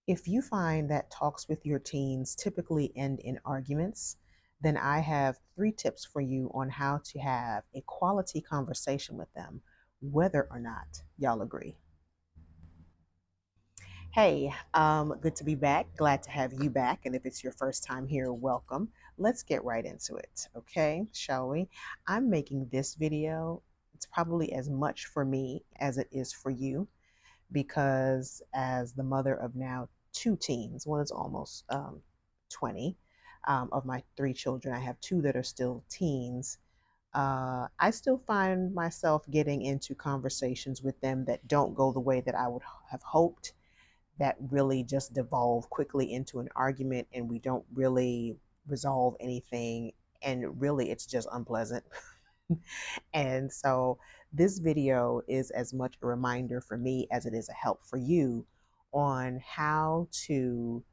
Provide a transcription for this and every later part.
If you find that talks with your teens typically end in arguments, then I have 3 tips for you on how to have a quality conversation with them, whether or not y'all agree. Hey, good to be back. Glad to have you back. And if it's your first time here, welcome. Let's get right into it, okay? Shall we? I'm making this video. It's probably as much for me as it is for you because, as the mother of now 2 teens, one is almost 20, of my 3 children, I have 2 that are still teens. I still find myself getting into conversations with them that don't go the way that I would have hoped, that really just devolve quickly into an argument and we don't really resolve anything. And really, it's just unpleasant. And so this video is as much a reminder for me as it is a help for you on how to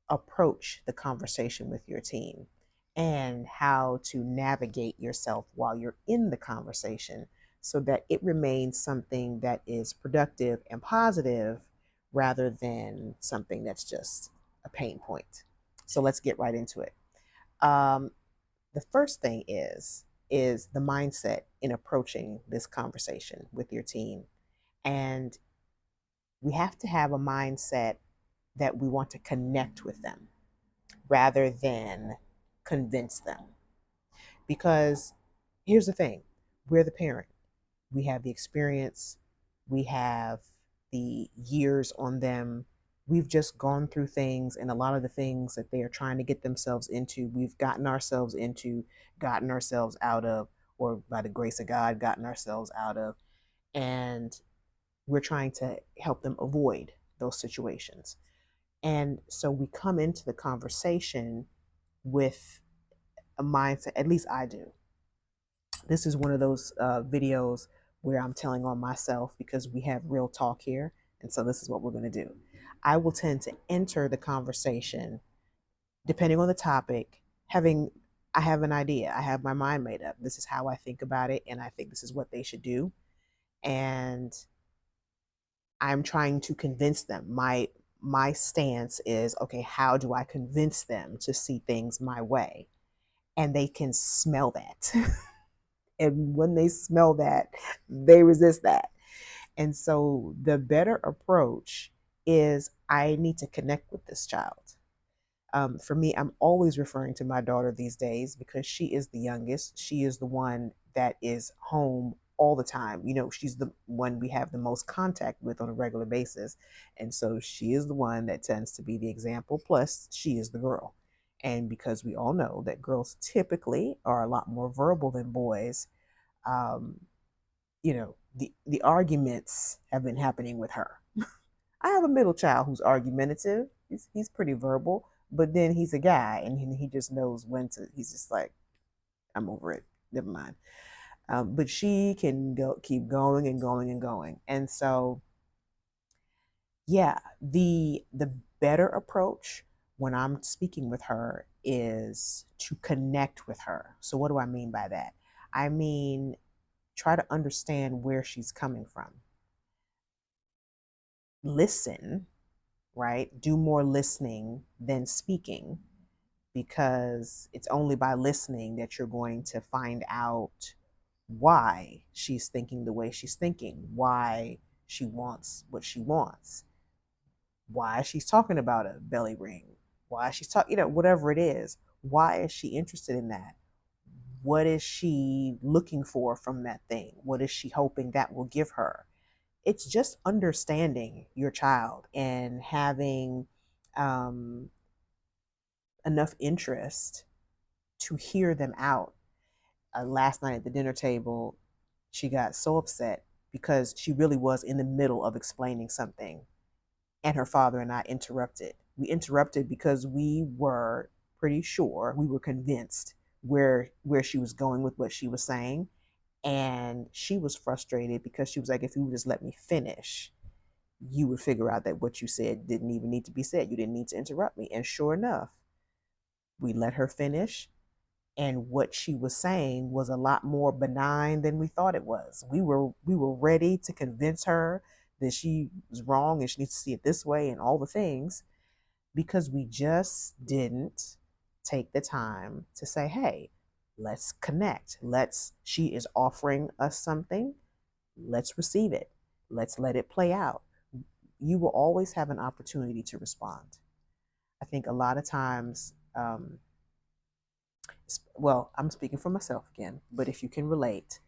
approach the conversation with your team and how to navigate yourself while you're in the conversation so that it remains something that is productive and positive rather than something that's just a pain point. So let's get right into it. Um, the first thing is the mindset in approaching this conversation with your team. And we have to have a mindset that we want to connect with them rather than convince them. Because here's the thing, we're the parent, we have the experience, we have the years on them. We've just gone through things, and a lot of the things that they are trying to get themselves into, we've gotten ourselves into, gotten ourselves out of, or by the grace of God, gotten ourselves out of. And we're trying to help them avoid those situations. And so we come into the conversation with a mindset, at least I do. This is one of those videos where I'm telling on myself because we have real talk here. And so this is what we're going to do. I will tend to enter the conversation depending on the topic, having I have an idea. I have my mind made up. This is how I think about it, and I think this is what they should do. And I'm trying to convince them. My stance is, okay, how do I convince them to see things my way? And they can smell that. And when they smell that, they resist that. And so the better approach is I need to connect with this child. For me, I'm always referring to my daughter these days because she is the youngest. She is the one that is home all the time. You know, she's the one we have the most contact with on a regular basis. And so she is the one that tends to be the example. Plus, she is the girl. And because we all know that girls typically are a lot more verbal than boys, um, the arguments have been happening with her. I have a middle child who's argumentative. He's pretty verbal, but then he's a guy and he just knows when to. He's just like, I'm over it. Never mind. But she can keep going and going and going. And so, yeah, the better approach when I'm speaking with her is to connect with her. So what do I mean by that? I mean, try to understand where she's coming from. Listen, right? Do more listening than speaking, because it's only by listening that you're going to find out why she's thinking the way she's thinking, why she wants what she wants, why she's talking about a belly ring, why she's talking, whatever it is. Why is she interested in that? What is she looking for from that thing? What is she hoping that will give her? It's just understanding your child and having um, enough interest to hear them out. Last night at the dinner table, she got so upset because she really was in the middle of explaining something, and her father and I interrupted. We interrupted because we were pretty sure, we were convinced where she was going with what she was saying, and she was frustrated because she was like, if you would just let me finish, you would figure out that what you said didn't even need to be said. You didn't need to interrupt me. And sure enough, we let her finish. And what she was saying was a lot more benign than we thought it was. We were ready to convince her that she was wrong and she needs to see it this way and all the things, because we just didn't take the time to say, hey, let's connect. She is offering us something. Let's receive it. Let's let it play out. You will always have an opportunity to respond. I think a lot of times, well, I'm speaking for myself again, but if you can relate,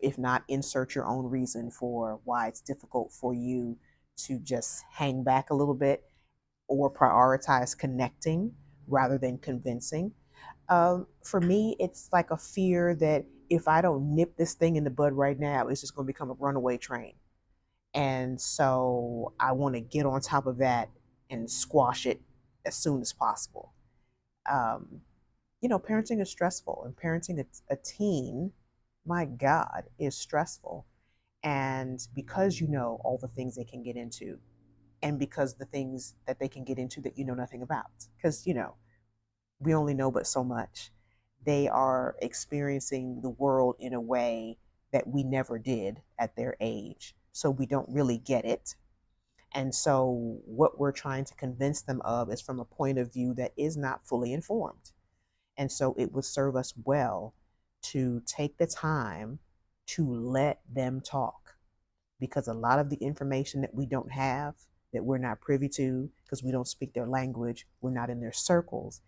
if not, insert your own reason for why it's difficult for you to just hang back a little bit or prioritize connecting rather than convincing. For me, it's like a fear that if I don't nip this thing in the bud right now, it's just going to become a runaway train. And so I want to get on top of that and squash it as soon as possible. Um, Parenting is stressful, and parenting a teen, my God, is stressful. And because you know all the things they can get into, and because the things that they can get into that you know nothing about, because, we only know but so much. They are experiencing the world in a way that we never did at their age. So we don't really get it. And so what we're trying to convince them of is from a point of view that is not fully informed. And so it would serve us well to take the time to let them talk, because a lot of the information that we don't have, that we're not privy to, because we don't speak their language, we're not in their circles,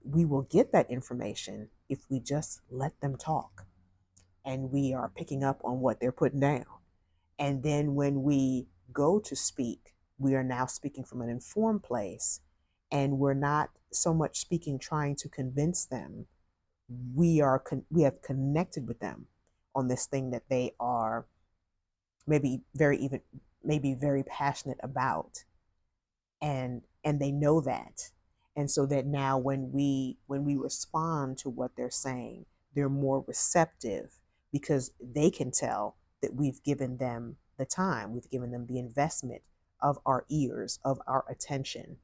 we will get that information if we just let them talk and we are picking up on what they're putting down. And then when we go to speak, we are now speaking from an informed place, and we're not so much speaking trying to convince them. We have connected with them on this thing that they are maybe very passionate about, and they know that. And so that now when we respond to what they're saying, they're more receptive, because they can tell that we've given them the time, we've given them the investment of our ears, of our attention,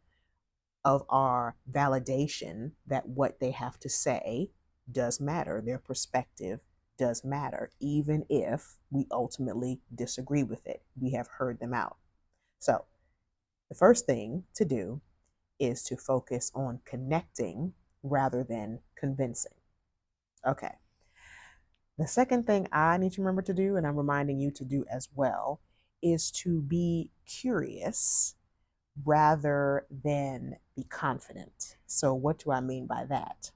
of our validation, that what they have to say does matter, their perspective does matter, even if we ultimately disagree with it. We have heard them out. So the first thing to do is to focus on connecting rather than convincing. Okay. The second thing I need to remember to do, and I'm reminding you to do as well, is to be curious rather than be confident. So, what do I mean by that?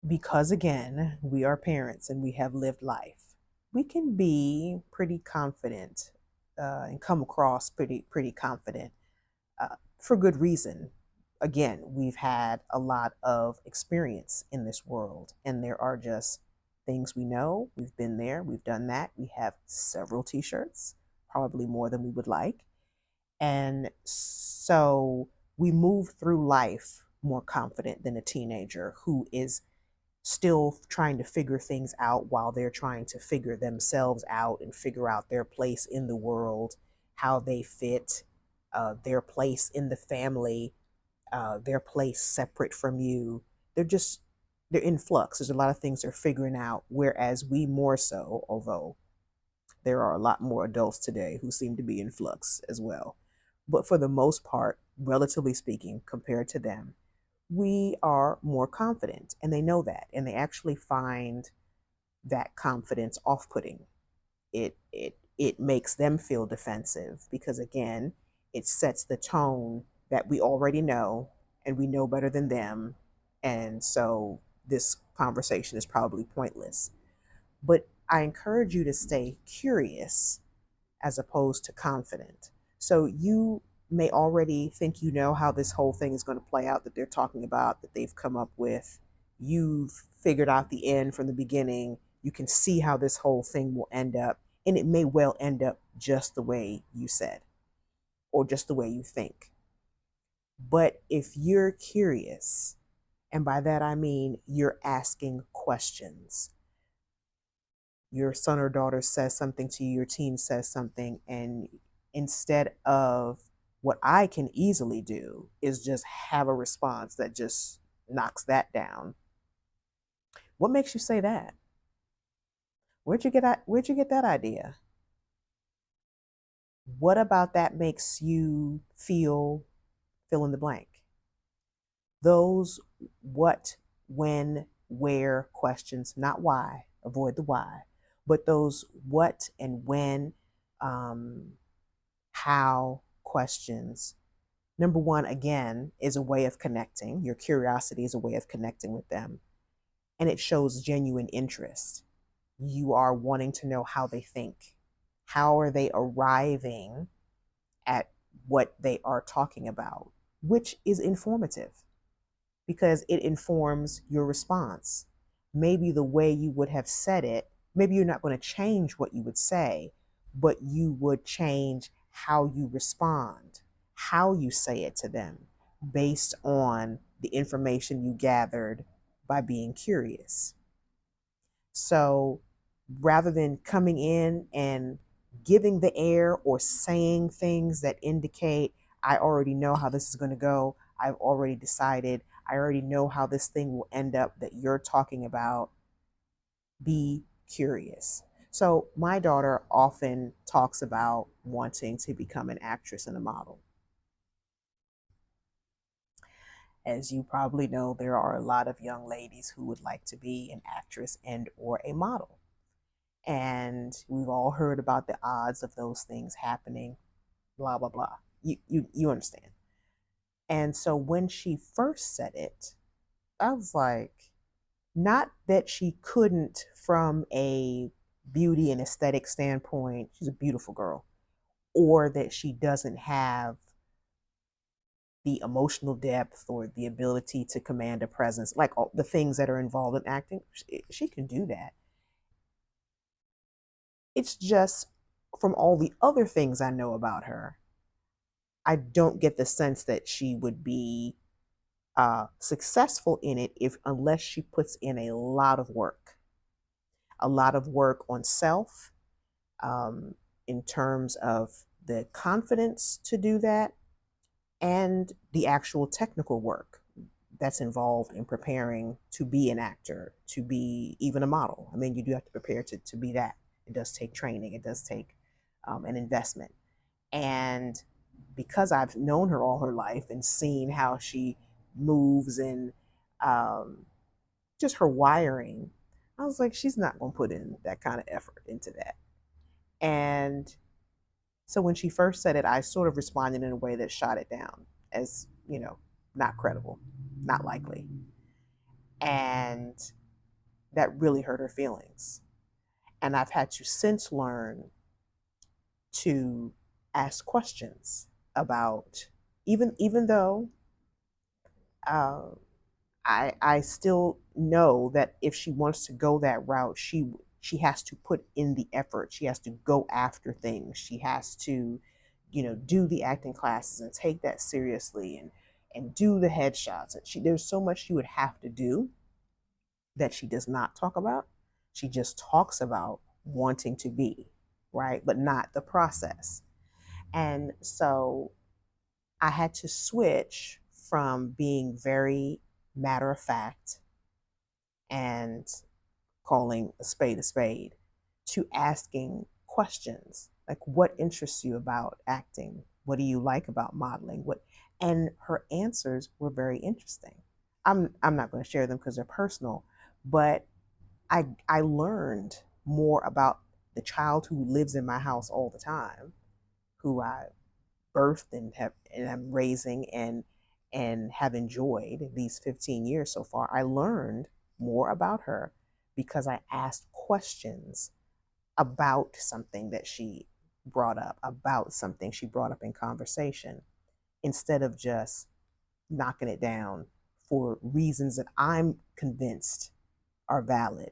Because again, we are parents and we have lived life. We can be pretty confident and come across pretty confident for good reason. Again, we've had a lot of experience in this world, and there are just things we know. We've been there, we've done that. We have several t shirts, probably more than we would like. And so we move through life more confident than a teenager who is still trying to figure things out while they're trying to figure themselves out and figure out their place in the world, how they fit, their place in the family, their place separate from you. They're just, they're in flux. There's a lot of things they're figuring out, whereas we more so, although there are a lot more adults today who seem to be in flux as well. But for the most part, relatively speaking, compared to them, we are more confident, and they know that, and they actually find that confidence off-putting. It makes them feel defensive, because again, it sets the tone that we already know, and we know better than them, and so this conversation is probably pointless. But I encourage you to stay curious as opposed to confident. So you may already think you know how this whole thing is going to play out, that they're talking about, that they've come up with. You've figured out the end from the beginning. You can see how this whole thing will end up, and it may well end up just the way you said, or just the way you think. But if you're curious, and by that I mean you're asking questions, your son or daughter says something to you, your teen says something, and instead of what I can easily do is just have a response that just knocks that down. What makes you say that? Where'd you get that idea? What about that makes you feel fill in the blank? Those what, when, where questions, not why, avoid the why, but those what and when, um, how questions. Number one, again, is a way of connecting. Your curiosity is a way of connecting with them, and it shows genuine interest. You are wanting to know how they think. How are they arriving at what they are talking about, which is informative because it informs your response. Maybe the way you would have said it, maybe you're not going to change what you would say, but you would change how you respond, how you say it to them based on the information you gathered by being curious. So rather than coming in and giving the air or saying things that indicate, I already know how this is going to go, I've already decided, I already know how this thing will end up that you're talking about, be curious. So my daughter often talks about wanting to become an actress and a model. As you probably know, there are a lot of young ladies who would like to be an actress and or a model. And we've all heard about the odds of those things happening, blah blah blah. You understand. And so when she first said it, I was like, not that she couldn't from a beauty and aesthetic standpoint, she's a beautiful girl, or that she doesn't have the emotional depth or the ability to command a presence, like all the things that are involved in acting. She can do that. It's just from all the other things I know about her, I don't get the sense that she would be successful in it if unless she puts in a lot of work on self, in terms of the confidence to do that and the actual technical work that's involved in preparing to be an actor, to be even a model. I mean, you do have to prepare to be that. It does take training, it does take an investment. And because I've known her all her life and seen how she moves and um, just her wiring, I was like, she's not going to put in that kind of effort into that. And so when she first said it, I sort of responded in a way that shot it down as, not credible, not likely. And that really hurt her feelings. And I've had to since learn to ask questions about, even though uh, I still know that if she wants to go that route, she has to put in the effort. She has to go after things. She has to, do the acting classes and take that seriously and do the headshots. And there's so much she would have to do that she does not talk about. She just talks about wanting to be, right? But not the process. And so I had to switch from being very matter of fact and calling a spade to asking questions like, what interests you about acting? What do you like about modeling? What? And her answers were very interesting. I'm not going to share them because they're personal, but I learned more about the child who lives in my house all the time, who I birthed and I'm raising and have enjoyed these 15 years so far. I learned more about her because I asked questions about something that she brought up, about something she brought up in conversation, instead of just knocking it down for reasons that I'm convinced are valid.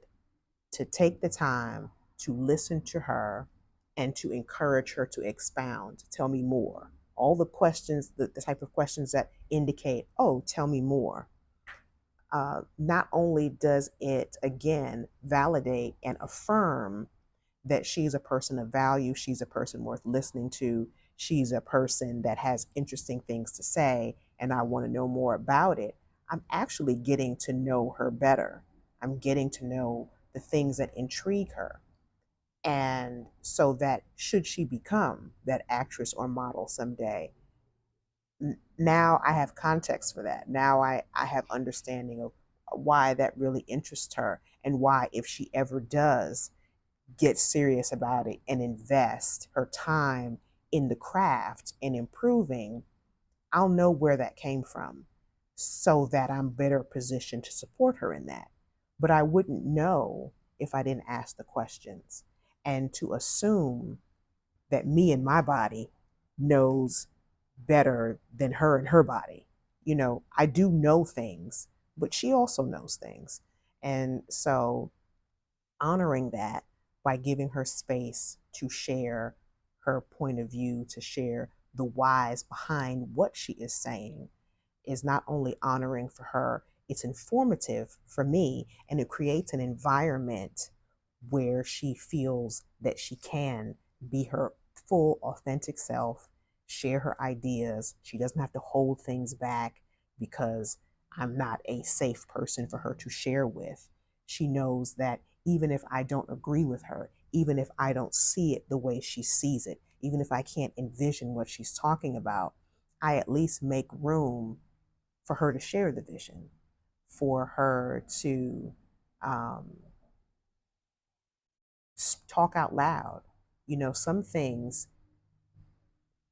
To take the time to listen to her and to encourage her to expound, tell me more. All the questions, the type of questions that indicate, oh, tell me more. Not only does it, again, validate and affirm that she's a person of value, she's a person worth listening to, she's a person that has interesting things to say, and I want to know more about it. I'm actually getting to know her better. I'm getting to know the things that intrigue her. And so that should she become that actress or model someday, now I have context for that. Now I have understanding of why that really interests her, and why, if she ever does get serious about it and invest her time in the craft and improving, I'll know where that came from, so that I'm better positioned to support her in that. But I wouldn't know if I didn't ask the questions. And to assume that me and my body knows better than her and her body. I do know things, but she also knows things. And so honoring that by giving her space to share her point of view, to share the whys behind what she is saying, is not only honoring for her, it's informative for me, and it creates an environment where she feels that she can be her full, authentic self, share her ideas. She doesn't have to hold things back because I'm not a safe person for her to share with. She knows that even if I don't agree with her, even if I don't see it the way she sees it, even if I can't envision what she's talking about, I at least make room for her to share the vision, for her to um, talk out loud. Some things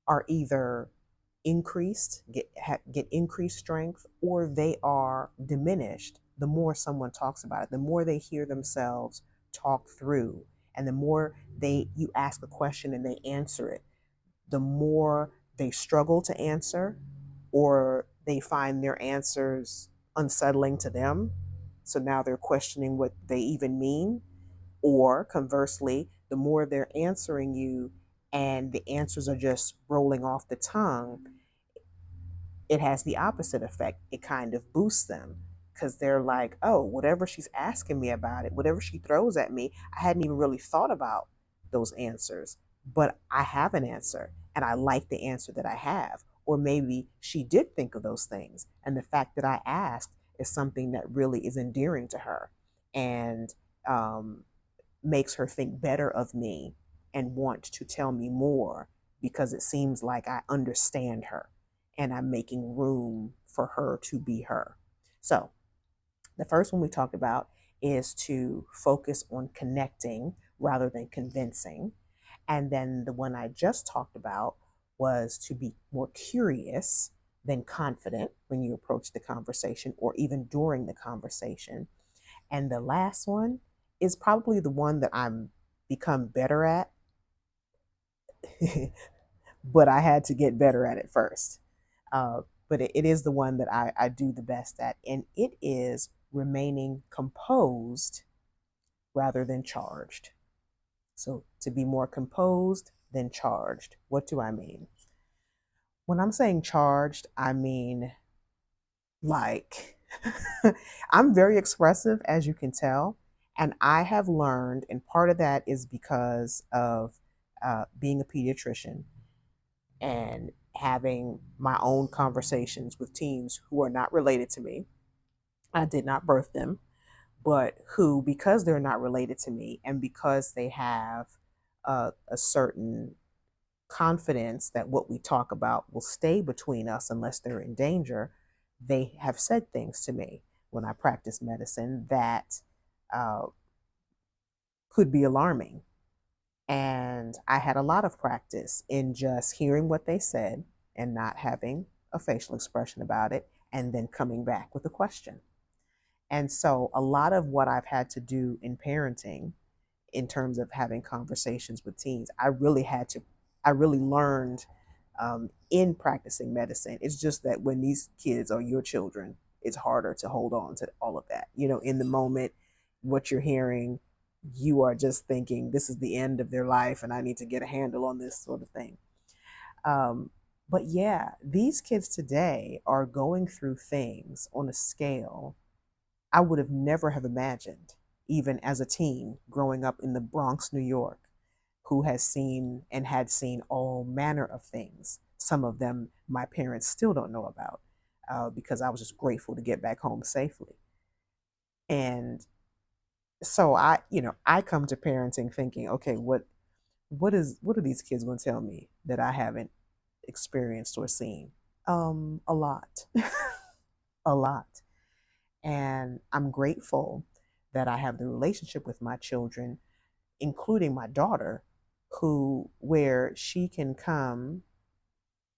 are either get increased strength, or they are diminished the more someone talks about it, the more they hear themselves talk through, and the more they you ask a question and they answer it, the more they struggle to answer, or they find their answers unsettling to them. So now they're questioning what they even mean. Or conversely, the more they're answering you and the answers are just rolling off the tongue, it has the opposite effect. It kind of boosts them, because they're like, oh, whatever she's asking me about it, whatever she throws at me, I hadn't even really thought about those answers, but I have an answer and I like the answer that I have. Or maybe she did think of those things, and the fact that I asked is something that really is endearing to her, and um, makes her think better of me and want to tell me more, because it seems like I understand her and I'm making room for her to be her. So, the first one we talked about is to focus on connecting rather than convincing. And then the one I just talked about was to be more curious than confident when you approach the conversation or even during the conversation. And the last one is probably the one that I'm become better at, but I had to get better at it first. But it is the one that I do the best at, and it is remaining composed rather than charged. So to be more composed than charged. What do I mean? When I'm saying charged, I mean like I'm very expressive, as you can tell. And I have learned, and part of that is because of being a pediatrician and having my own conversations with teens who are not related to me. I did not birth them, but who, because they're not related to me and because they have a certain confidence that what we talk about will stay between us unless they're in danger, they have said things to me when I practice medicine that uh, could be alarming. And I had a lot of practice in just hearing what they said and not having a facial expression about it, and then coming back with a question. And so, a lot of what I've had to do in parenting, in terms of having conversations with teens, I really learned in practicing medicine. It's just that when these kids are your children, it's harder to hold on to all of that. In the moment, what you're hearing, you are just thinking, this is the end of their life and I need to get a handle on this sort of thing. Um, but yeah, these kids today are going through things on a scale I would have never have imagined, even as a teen growing up in the Bronx, New York, who has seen and had seen all manner of things. Some of them my parents still don't know about, because I was just grateful to get back home safely. And So I come to parenting thinking, okay, what are these kids going to tell me that I haven't experienced or seen? A lot. A lot. And I'm grateful that I have the relationship with my children, including my daughter, who where she can come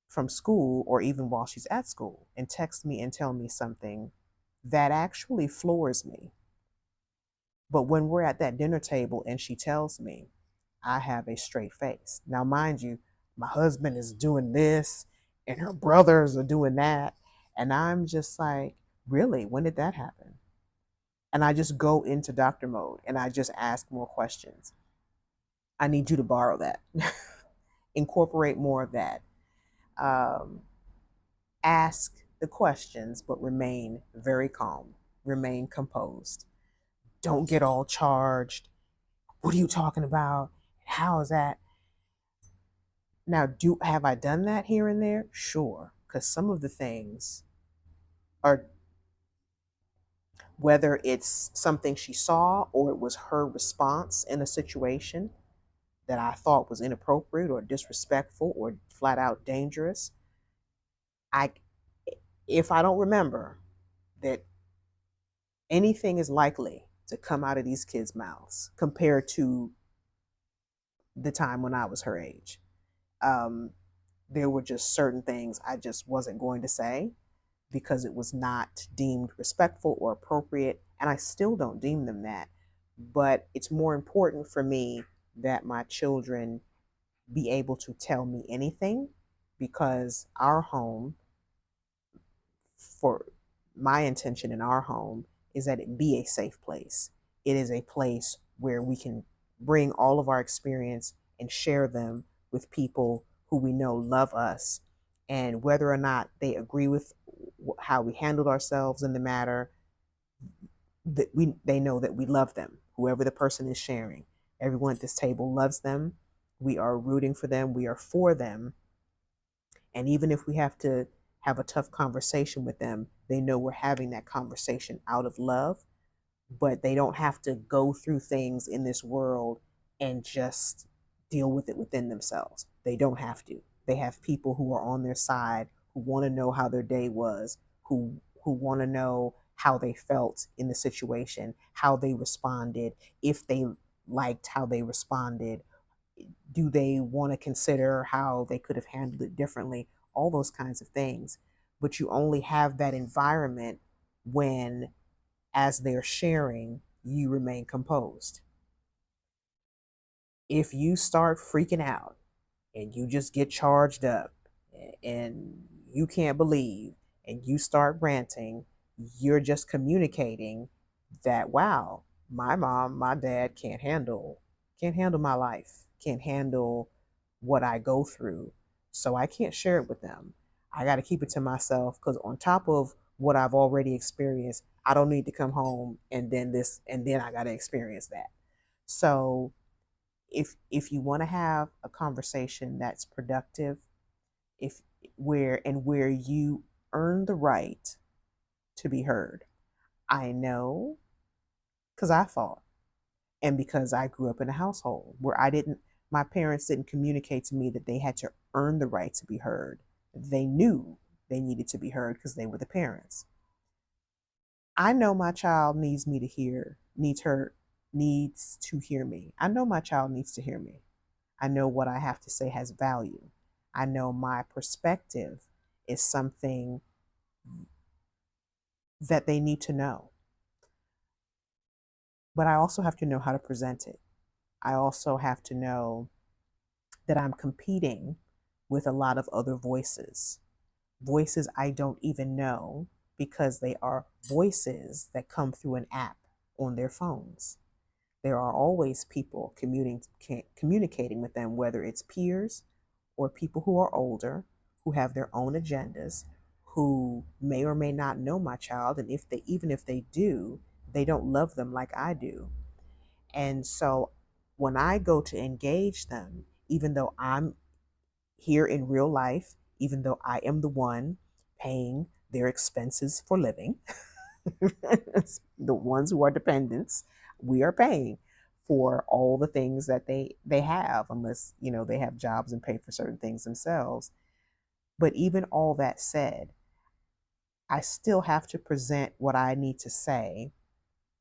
from school or even while she's at school and text me and tell me something that actually floors me. But when we're at that dinner table and she tells me, I have a straight face. Now, mind you, my husband is doing this and her brothers are doing that. And I'm just like, really? When did that happen? And I just go into doctor mode and I just ask more questions. I need you to borrow that, incorporate more of that. Um, Ask the questions, but remain very calm, remain composed. Don't get all charged. What are you talking about? How is that? Now, do have I done that here and there? Sure, because some of the things are, whether it's something she saw or it was her response in a situation that I thought was inappropriate or disrespectful or flat out dangerous. I If I don't remember that anything is likely to come out of these kids' mouths compared to the time when I was her age. Um, there were just certain things I just wasn't going to say because it was not deemed respectful or appropriate, and I still don't deem them that. But it's more important for me that my children be able to tell me anything because our home, for my intention in our home, is that it be a safe place. It is a place where we can bring all of our experience and share them with people who we know love us. And whether or not they agree with how we handled ourselves in the matter, that they know that we love them, whoever the person is sharing. Everyone at this table loves them. We are rooting for them. We are for them. And even if we have to have a tough conversation with them, they know we're having that conversation out of love, but they don't have to go through things in this world and just deal with it within themselves. They don't have to. They have people who are on their side, who want to know how their day was, who want to know how they felt in the situation, how they responded, if they liked how they responded, do they want to consider how they could have handled it differently, all those kinds of things. But you only have that environment when, as they're sharing, you remain composed. If you start freaking out and you just get charged up and you can't believe and you start ranting, you're just communicating that, wow, my mom, my dad can't handle my life, can't handle what I go through. So I can't share it with them. I got to keep it to myself because on top of what I've already experienced, I don't need to come home and then this and then I got to experience that. So if you want to have a conversation that's productive, if where you earn the right to be heard. I know because I fought and because I grew up in a household where my parents didn't communicate to me that they had to earn the right to be heard. They knew they needed to be heard because they were the parents. I know my child needs to hear me. I know my child needs to hear me. I know what I have to say has value. I know my perspective is something that they need to know. But I also have to know how to present it. I also have to know that I'm competing with a lot of other voices, voices I don't even know because they are voices that come through an app on their phones. There are always people communicating with them, whether it's peers or people who are older, who have their own agendas, who may or may not know my child, and even if they do, they don't love them like I do. And so when I go to engage them, even though I'm here in real life, even though I am the one paying their expenses for living, the ones who are dependents, We are paying for all the things that they have, unless, they have jobs and pay for certain things themselves. But even all that said, I still have to present what I need to say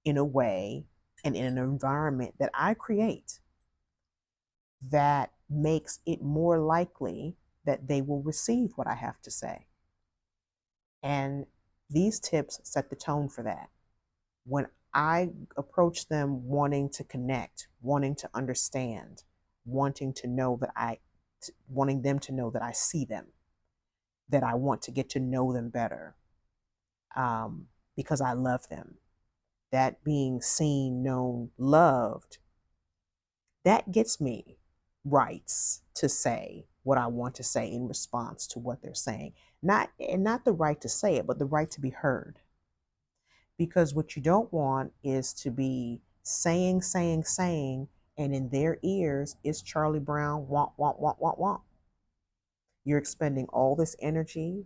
in a way and in an environment that I create that makes it more likely that they will receive what I have to say. And these tips set the tone for that. When I approach them wanting to connect, wanting to understand, wanting them to know that I see them, that I want to get to know them better, because I love them. That being seen, known, loved, that gets me rights to say what I want to say in response to what they're saying. Not the right to say it, but the right to be heard. Because what you don't want is to be saying, and in their ears is Charlie Brown, want. You're expending all this energy,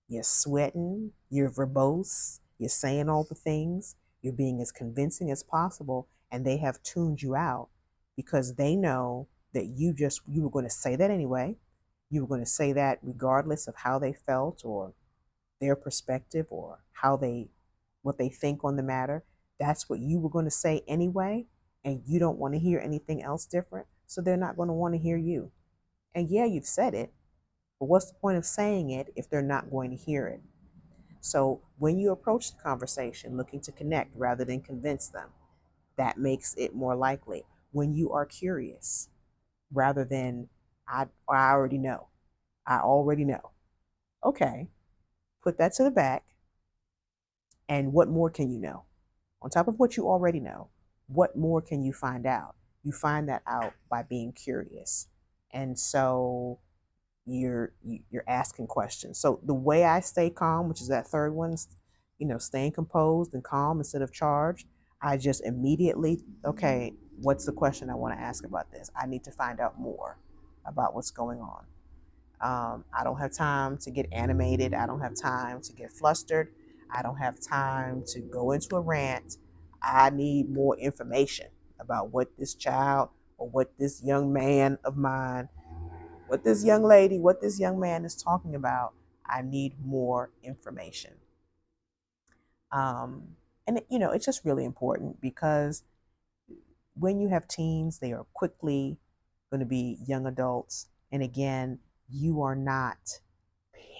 you're sweating, you're verbose, you're saying all the things, you're being as convincing as possible, and they have tuned you out because they know that you were going to say that anyway. You were going to say that regardless of how they felt or their perspective or what they think on the matter. That's what you were going to say anyway, and you don't want to hear anything else different, so they're not going to want to hear you. And yeah, you've said it, but what's the point of saying it if they're not going to hear it? So when you approach the conversation looking to connect rather than convince them, that makes it more likely. When you are curious rather than I already know, I already know. Okay, put that to the back. And what more can you know? On top of what you already know, what more can you find out? You find that out by being curious. And so you're asking questions. So the way I stay calm, which is that third one, staying composed and calm instead of charged, I just immediately, okay, what's the question I want to ask about this? I need to find out more about what's going on. I don't have time to get animated. I don't have time to get flustered. I don't have time to go into a rant. I need more information about what this child or what this young man of mine, what this young lady, what this young man is talking about. I need more information. Um, and, it's just really important because when you have teens, they are quickly going to be young adults. And again, you are not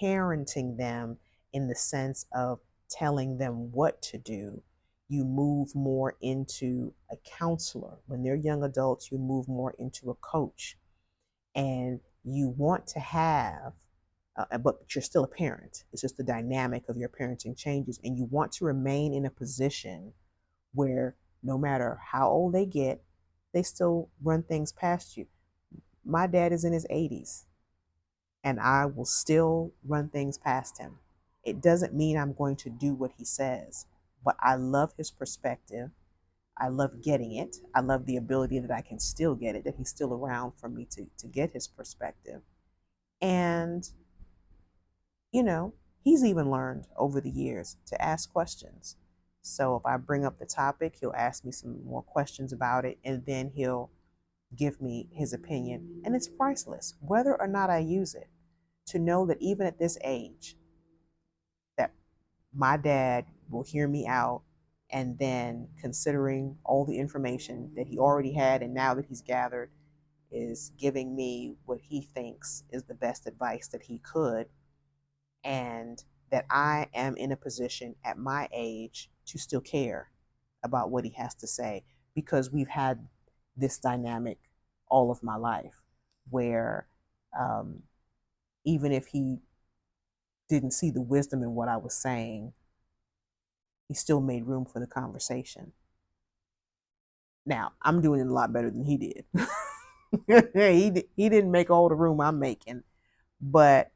parenting them in the sense of telling them what to do. You move more into a counselor. When they're young adults, you move more into a coach. And you want to have, but you're still a parent. It's just the dynamic of your parenting changes. And you want to remain in a position where no matter how old they get, they still run things past you. My dad is in his 80s and I will still run things past him. It doesn't mean I'm going to do what he says, but I love his perspective. I love getting it. I love the ability that I can still get it, that he's still around for me to get his perspective. And, you know, he's even learned over the years to ask questions. So if I bring up the topic, he'll ask me some more questions about it, and then he'll give me his opinion. And it's priceless, whether or not I use it, to know that even at this age, that my dad will hear me out, and then considering all the information that he already had and now that he's gathered is giving me what he thinks is the best advice that he could, and that I am in a position at my age to still care about what he has to say, because we've had this dynamic all of my life where, um, even if he didn't see the wisdom in what I was saying, he still made room for the conversation. Now, I'm doing it a lot better than he did. He didn't make all the room I'm making, but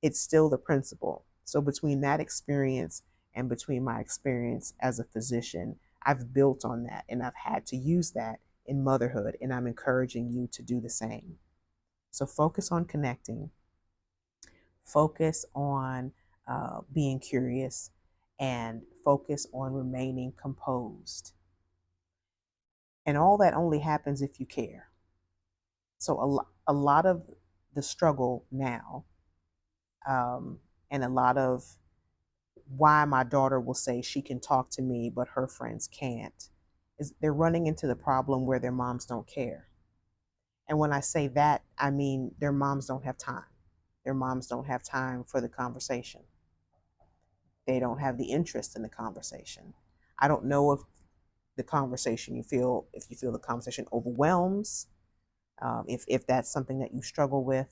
it's still the principle. So between that experience and between my experience as a physician, I've built on that and I've had to use that in motherhood, and I'm encouraging you to do the same. So focus on connecting, focus on being curious, and focus on remaining composed. And all that only happens if you care. So a lot of the struggle now, and a lot of why my daughter will say she can talk to me, but her friends can't, is they're running into the problem where their moms don't care. And when I say that, I mean their moms don't have time. Their moms don't have time for the conversation. They don't have the interest in the conversation. I don't know if the conversation if you feel the conversation overwhelms, if that's something that you struggle with,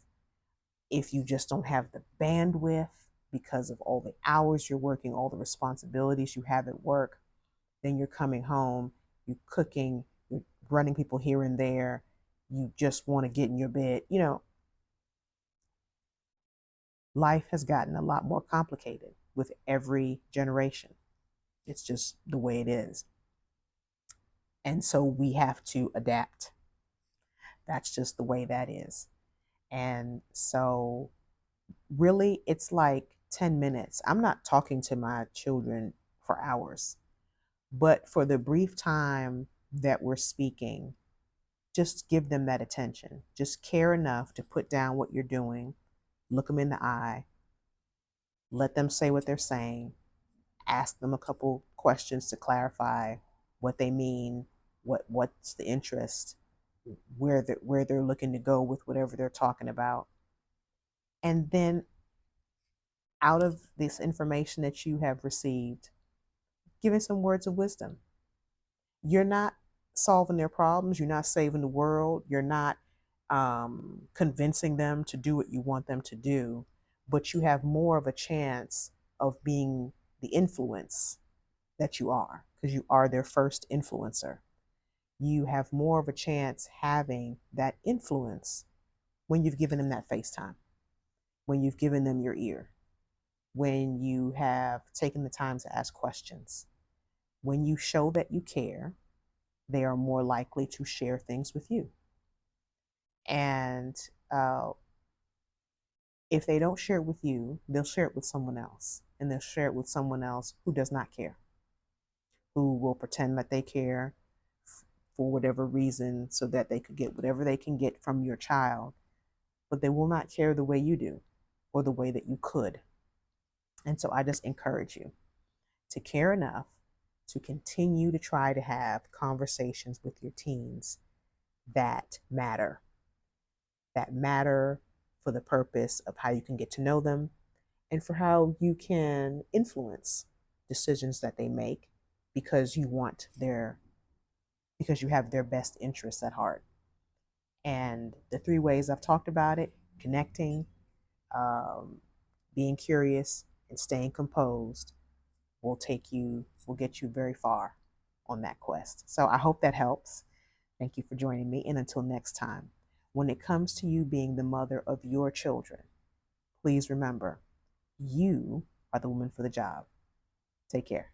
if you just don't have the bandwidth because of all the hours you're working, all the responsibilities you have at work, then you're coming home, you're cooking, you're running people here and there, you just want to get in your bed. Life has gotten a lot more complicated with every generation. It's just the way it is. And so we have to adapt. That's just the way that is. And so, really, it's like 10 minutes. I'm not talking to my children for hours, but for the brief time that we're speaking, just give them that attention. Just care enough to put down what you're doing, look them in the eye, let them say what they're saying, ask them a couple questions to clarify what they mean, what's the interest, where they're looking to go with whatever they're talking about. And then out of this information that you have received, give it some words of wisdom. You're not solving their problems, you're not saving the world, you're not convincing them to do what you want them to do, but you have more of a chance of being the influence that you are, because you are their first influencer. You have more of a chance having that influence when you've given them that FaceTime, when you've given them your ear, when you have taken the time to ask questions. When you show that you care, they are more likely to share things with you. And uh, if they don't share it with you, they'll share it with someone else. And they'll share it with someone else who does not care, who will pretend that they care for whatever reason so that they could get whatever they can get from your child. But they will not care the way you do or the way that you could. And so I just encourage you to care enough to continue to try to have conversations with your teens that matter, for the purpose of how you can get to know them and for how you can influence decisions that they make because because you have their best interests at heart. And the three ways I've talked about it: connecting, um, being curious, and staying composed will get you very far on that quest. So I hope that helps. Thank you for joining me. And until next time, when it comes to you being the mother of your children, please remember you are the woman for the job. Take care.